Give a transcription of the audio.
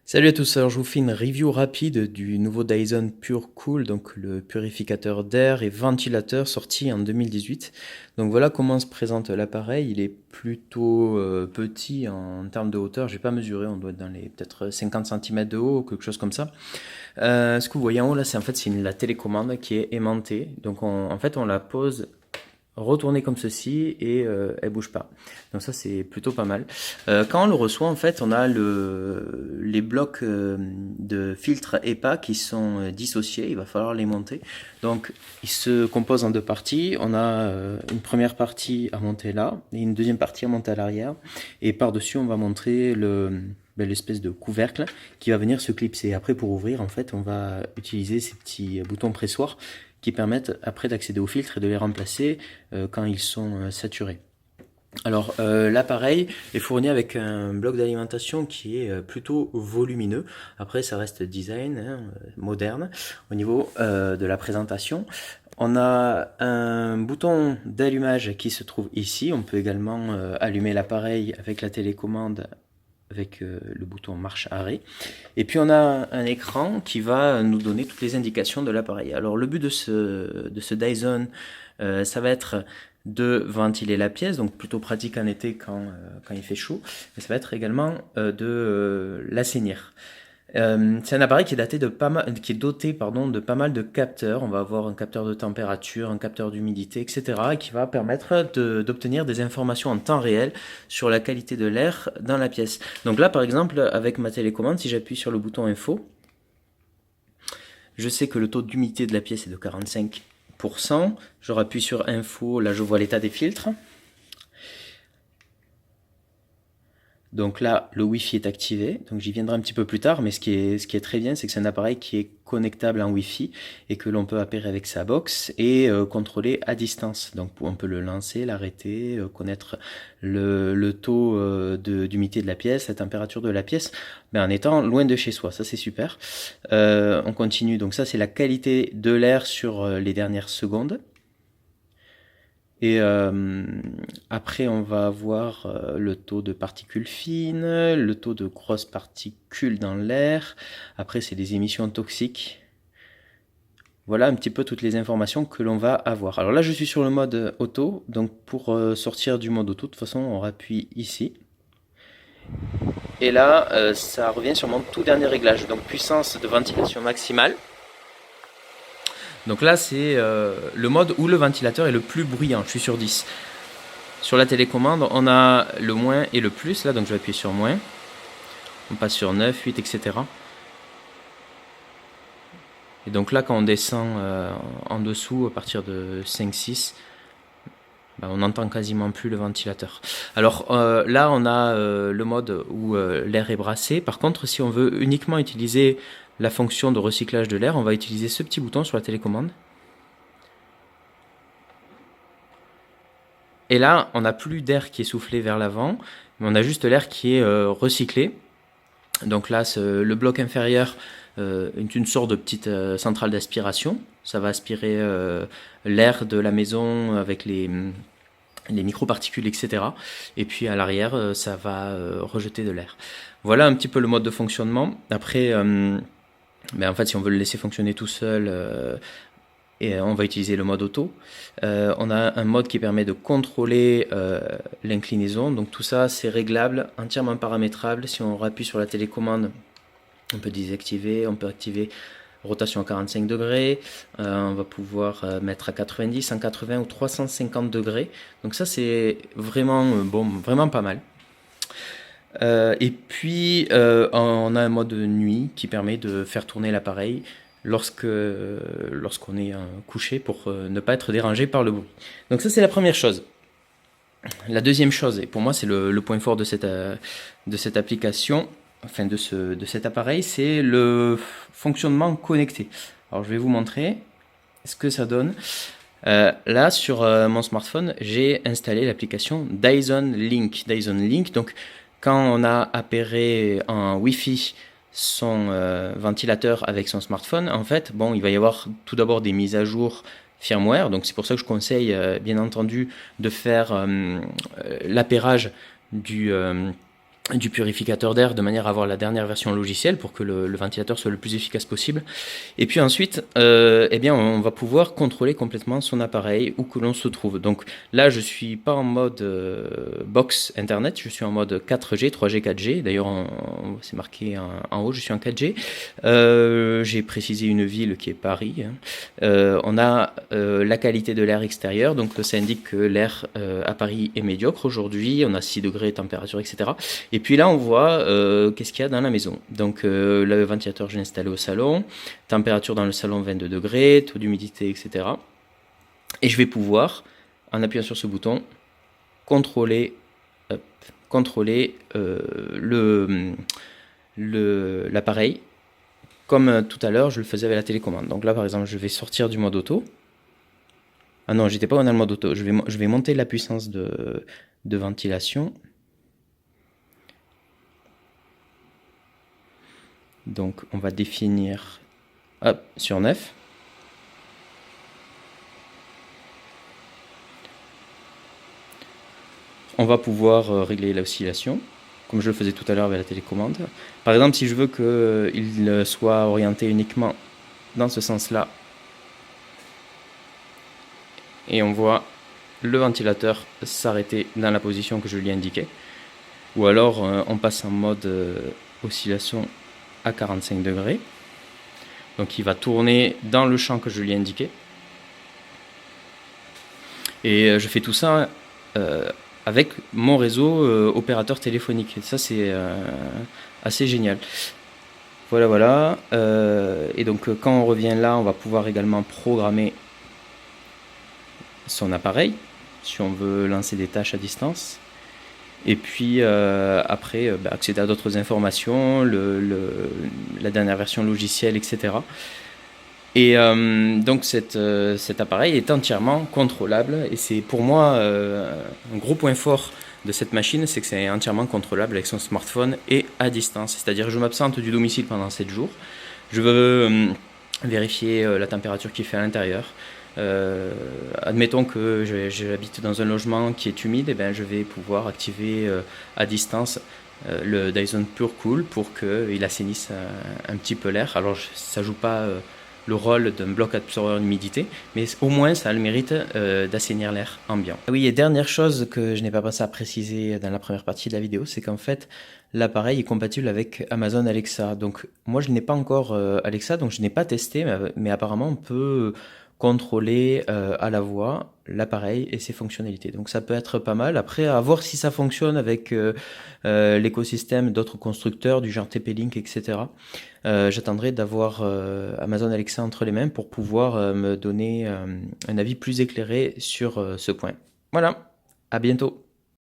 Salut à tous, alors je vous fais une review rapide du nouveau Dyson PureCool, donc le purificateur d'air et ventilateur sorti en 2018. Donc voilà comment se présente l'appareil, il est plutôt petit en termes de hauteur, j'ai pas mesuré, on doit être dans les peut-être 50 cm de haut, quelque chose comme ça. Ce que vous voyez en haut là, c'est la télécommande qui est aimantée, donc en fait on la pose retourner comme ceci et elle bouge pas. Donc ça c'est plutôt pas mal. Quand on le reçoit en fait on a les blocs de filtre EPA qui sont dissociés, il va falloir les monter. Donc il se compose en deux parties. On a une première partie à monter là et une deuxième partie à monter à l'arrière. Et par-dessus on va montrer l'espèce de couvercle qui va venir se clipser. Après pour ouvrir en fait on va utiliser ces petits boutons pressoirs qui permettent après d'accéder aux filtres et de les remplacer quand ils sont saturés. Alors l'appareil est fourni avec un bloc d'alimentation qui est plutôt volumineux. Après ça reste design, hein, moderne au niveau de la présentation. On a un bouton d'allumage qui se trouve ici. On peut également allumer l'appareil avec la télécommande avec le bouton marche-arrêt. Et puis on a un écran qui va nous donner toutes les indications de l'appareil. Alors le but de ce Dyson, ça va être de ventiler la pièce, donc plutôt pratique en été quand il fait chaud, mais ça va être également de l'assainir. C'est un appareil qui est doté de pas mal de capteurs. On va avoir un capteur de température, un capteur d'humidité, etc. et qui va permettre d'obtenir des informations en temps réel sur la qualité de l'air dans la pièce. Donc là, par exemple, avec ma télécommande, si j'appuie sur le bouton info, je sais que le taux d'humidité de la pièce est de 45%. Je rappuie sur info, là je vois l'état des filtres. Donc là, le Wi-Fi est activé, donc j'y viendrai un petit peu plus tard, mais ce qui est très bien, c'est que c'est un appareil qui est connectable en Wi-Fi et que l'on peut appairer avec sa box et contrôler à distance. Donc on peut le lancer, l'arrêter, connaître le taux d'humidité de la pièce, la température de la pièce, mais en étant loin de chez soi, ça c'est super. On continue, donc ça c'est la qualité de l'air sur les dernières secondes. Et après, on va avoir le taux de particules fines, le taux de grosses particules dans l'air. Après, c'est des émissions toxiques. Voilà un petit peu toutes les informations que l'on va avoir. Alors là, je suis sur le mode auto. Donc pour sortir du mode auto, de toute façon, on appuie ici. Et là, ça revient sur mon tout dernier réglage. Donc puissance de ventilation maximale. Donc là, c'est le mode où le ventilateur est le plus bruyant. Je suis sur 10. Sur la télécommande, on a le moins et le plus. Là, donc je vais appuyer sur moins. On passe sur 9, 8, etc. Et donc là, quand on descend en dessous, à partir de 5, 6, ben, on n'entend quasiment plus le ventilateur. Alors là, on a le mode où l'air est brassé. Par contre, si on veut uniquement utiliser la fonction de recyclage de l'air, on va utiliser ce petit bouton sur la télécommande. Et là, on n'a plus d'air qui est soufflé vers l'avant, mais on a juste l'air qui est recyclé. Donc là, le bloc inférieur est une sorte de petite centrale d'aspiration. Ça va aspirer l'air de la maison avec les microparticules, etc. Et puis à l'arrière, ça va rejeter de l'air. Voilà un petit peu le mode de fonctionnement. Après, en fait, si on veut le laisser fonctionner tout seul, et on va utiliser le mode auto. On a un mode qui permet de contrôler l'inclinaison. Donc tout ça, c'est réglable, entièrement paramétrable. Si on appuie sur la télécommande, on peut désactiver, on peut activer rotation à 45 degrés. On va pouvoir mettre à 90, 180 ou 350 degrés. Donc ça, c'est vraiment bon, vraiment pas mal. Et puis, on a un mode nuit qui permet de faire tourner l'appareil lorsqu'on est couché pour ne pas être dérangé par le bruit. Donc ça, c'est la première chose. La deuxième chose, et pour moi c'est le point fort de cette application, enfin de cet appareil, c'est le fonctionnement connecté. Alors je vais vous montrer ce que ça donne. Là sur mon smartphone, j'ai installé l'application Dyson Link. Dyson Link, donc quand on a appairé en Wi-Fi son ventilateur avec son smartphone, en fait, bon, il va y avoir tout d'abord des mises à jour firmware, donc c'est pour ça que je conseille bien entendu de faire l'appairage du purificateur d'air de manière à avoir la dernière version logicielle pour que le ventilateur soit le plus efficace possible. Et puis ensuite, eh bien, on va pouvoir contrôler complètement son appareil où que l'on se trouve. Donc là, je suis pas en mode box internet, je suis en mode 4G, 3G, 4G. D'ailleurs, c'est marqué en haut, je suis en 4G. J'ai précisé une ville qui est Paris. On a la qualité de l'air extérieur, donc ça indique que l'air à Paris est médiocre aujourd'hui. On a 6 degrés, température, etc. Et puis là, on voit qu'est-ce qu'il y a dans la maison. Donc le ventilateur, je l'ai installé au salon. Température dans le salon 22 degrés, taux d'humidité, etc. Et je vais pouvoir, en appuyant sur ce bouton, contrôler, l'appareil comme tout à l'heure je le faisais avec la télécommande. Donc là, par exemple, je vais sortir du mode auto. Ah non, j'étais pas dans le mode auto. Je vais monter la puissance de ventilation. Donc on va définir sur 9. On va pouvoir régler l'oscillation, comme je le faisais tout à l'heure avec la télécommande. Par exemple, si je veux qu'il soit orienté uniquement dans ce sens-là, et on voit le ventilateur s'arrêter dans la position que je lui indiquais. Ou alors on passe en mode oscillation à 45 degrés. Donc il va tourner dans le champ que je lui ai indiqué. Et je fais tout ça avec mon réseau opérateur téléphonique. Et ça, c'est assez génial. Voilà. Et donc quand on revient là, on va pouvoir également programmer son appareil, si on veut lancer des tâches à distance. Et puis après, accéder à d'autres informations, la dernière version logicielle, etc. Et donc cet appareil est entièrement contrôlable. Et c'est pour moi un gros point fort de cette machine, c'est que c'est entièrement contrôlable avec son smartphone et à distance. C'est-à-dire je m'absente du domicile pendant 7 jours. Je veux vérifier la température qu'il fait à l'intérieur. Admettons que j'habite dans un logement qui est humide, et bien je vais pouvoir activer à distance le Dyson PureCool pour qu'il assainisse un petit peu l'air. Alors ça joue pas le rôle d'un bloc absorbeur d'humidité, mais au moins ça a le mérite d'assainir l'air ambiant. Oui, et dernière chose que je n'ai pas pensé à préciser dans la première partie de la vidéo, c'est qu'en fait l'appareil est compatible avec Amazon Alexa. Donc moi je n'ai pas encore Alexa, donc je n'ai pas testé, mais apparemment on peut contrôler à la voix l'appareil et ses fonctionnalités. Donc ça peut être pas mal. Après, à voir si ça fonctionne avec l'écosystème d'autres constructeurs du genre TP-Link, etc. J'attendrai d'avoir Amazon Alexa entre les mains pour pouvoir me donner un avis plus éclairé sur ce point. Voilà, à bientôt.